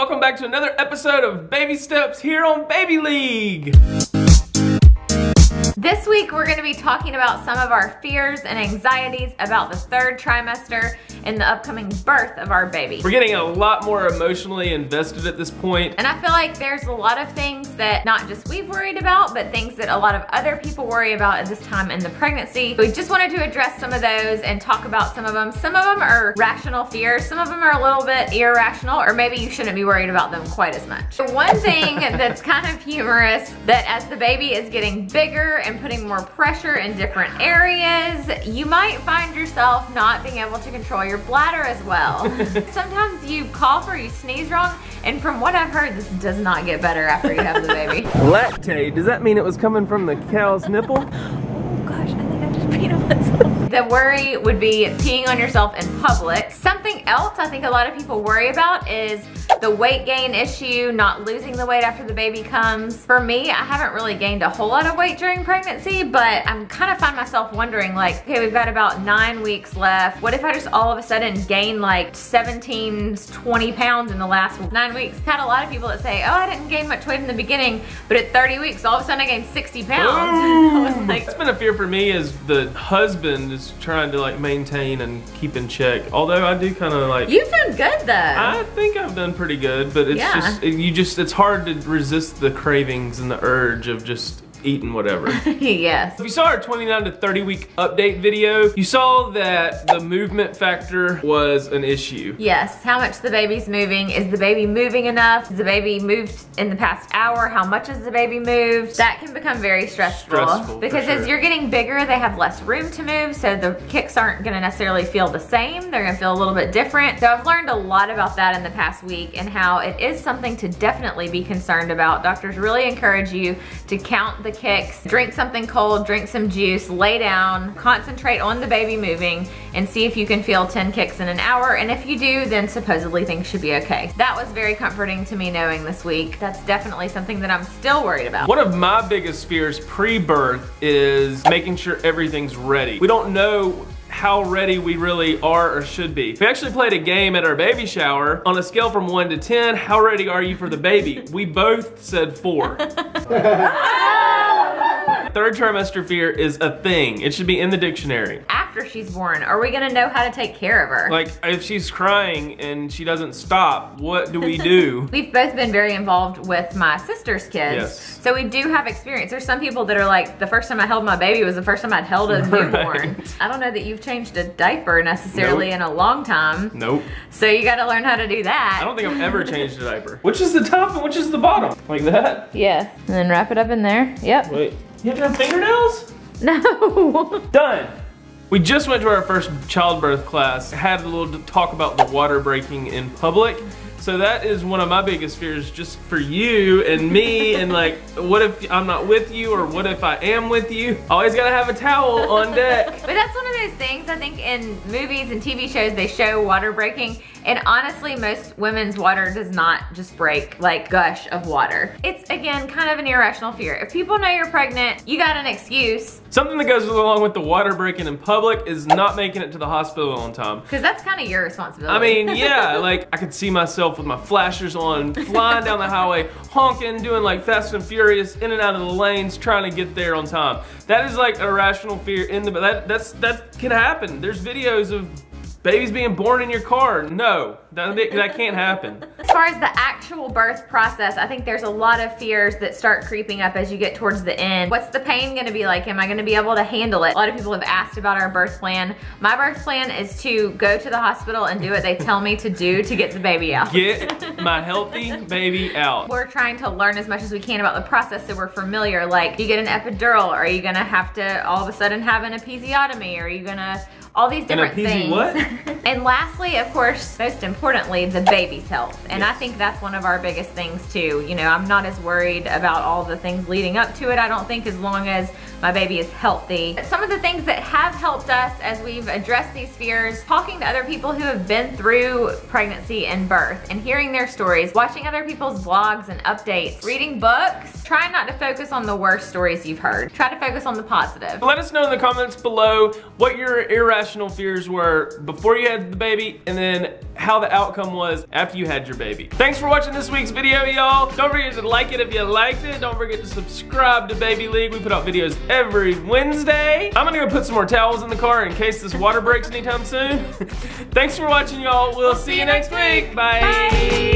welcome back to another episode of Baby Steps here on Baby League. This week we're going to be talking about some of our fears and anxieties about the third trimester and the upcoming birth of our baby. We're getting a lot more emotionally invested at this point. And I feel like there's a lot of things that not just we've worried about, but things that a lot of other people worry about at this time in the pregnancy. We just wanted to address some of those and talk about some of them. Some of them are rational fears, some of them are a little bit irrational, or maybe you shouldn't be worried about them quite as much. The one thing that's kind of humorous, that as the baby is getting bigger and putting more pressure in different areas, you might find yourself not being able to control your bladder as well. Sometimes you cough or you sneeze wrong, and from what I've heard, this does not get better after you have the baby. Lactate, does that mean it was coming from the cow's nipple? Oh gosh, I think I just peed on myself. The worry would be peeing on yourself in public. Something else I think a lot of people worry about is the weight gain issue, not losing the weight after the baby comes. For me, I haven't really gained a whole lot of weight during pregnancy, but I'm kind of find myself wondering like, okay, we've got about 9 weeks left. What if I just all of a sudden gain like 17, 20 pounds in the last 9 weeks? Had a lot of people that say, oh, I didn't gain much weight in the beginning, but at 30 weeks, all of a sudden I gained 60 pounds. I was like, it's been a fear for me as the husband is trying to like maintain and keep in check. Although I do kind of like. You've done good though. I think I've done pretty good, but it's it's hard to resist the cravings and the urge of just eating whatever. Yes. If you saw our 29 to 30 week update video, you saw that the movement factor was an issue. Yes, how much the baby's moving. Is the baby moving enough? Has the baby moved in the past hour? How much has the baby moved? That can become very stressful because as you're getting bigger, they have less room to move, so the kicks aren't gonna necessarily feel the same. They're gonna feel a little bit different. So I've learned a lot about that in the past week and how it is something to definitely be concerned about. Doctors really encourage you to count the kicks, drink something cold, drink some juice, lay down, concentrate on the baby moving, and see if you can feel 10 kicks in an hour. And if you do, then supposedly things should be okay. That was very comforting to me knowing this week. That's definitely something that I'm still worried about. One of my biggest fears pre-birth is making sure everything's ready. We don't know how ready we really are or should be. We actually played a game at our baby shower. On a scale from 1 to 10, how ready are you for the baby? We both said 4. Third trimester fear is a thing. It should be in the dictionary. After she's born, are we gonna know how to take care of her? Like, if she's crying and she doesn't stop, what do we do? We've both been very involved with my sister's kids. Yes. So we do have experience. There's some people that are like, the first time I held my baby was the first time I'd held a newborn. Right. I don't know that you've changed a diaper necessarily in a long time. Nope. So you gotta learn how to do that. I don't think I've ever changed a diaper. Which is the top and which is the bottom? Like that? Yes. And then wrap it up in there. Yep. Wait, you have to have fingernails? No. Done. We just went to our first childbirth class, had a little talk about the water breaking in public. So that is one of my biggest fears just for you and me, and like, what if I'm not with you, or what if I am with you? Always gotta have a towel on deck. But that's one of those things, I think in movies and TV shows, they show water breaking, and honestly, most women's water does not just break, like gush of water. It's, again, kind of an irrational fear. If people know you're pregnant, you got an excuse. Something that goes along with the water breaking in public is not making it to the hospital on time. Because that's kind of your responsibility. I mean, yeah, like I could see myself with my flashers on, flying down the highway, honking, doing like Fast and Furious, in and out of the lanes, trying to get there on time. That is like a rational fear in the, that can happen. There's videos of babies being born in your car. No, that can't happen. As far as the actual birth process, I think there's a lot of fears that start creeping up as you get towards the end. What's the pain gonna be like? Am I gonna be able to handle it? A lot of people have asked about our birth plan. My birth plan is to go to the hospital and do what they tell me to do to get the baby out. Get my healthy baby out. We're trying to learn as much as we can about the process so we're familiar. Like, do you get an epidural? Are you gonna have to all of a sudden have an episiotomy? Are you gonna all these different things. What? And lastly, of course, most importantly, the baby's health. And yes. I think that's one of our biggest things too. You know, I'm not as worried about all the things leading up to it, I don't think, as long as my baby is healthy. Some of the things that have helped us as we've addressed these fears, talking to other people who have been through pregnancy and birth and hearing their stories, watching other people's vlogs and updates, reading books. Try not to focus on the worst stories you've heard. Try to focus on the positive. Let us know in the comments below what your irrational fears were before you had the baby, and then how the outcome was after you had your baby. Thanks for watching this week's video, y'all. Don't forget to like it if you liked it. Don't forget to subscribe to BabyLeague. We put out videos every Wednesday. I'm gonna go put some more towels in the car in case this water breaks anytime soon. Thanks for watching, y'all. We'll see you next week. Bye. Bye.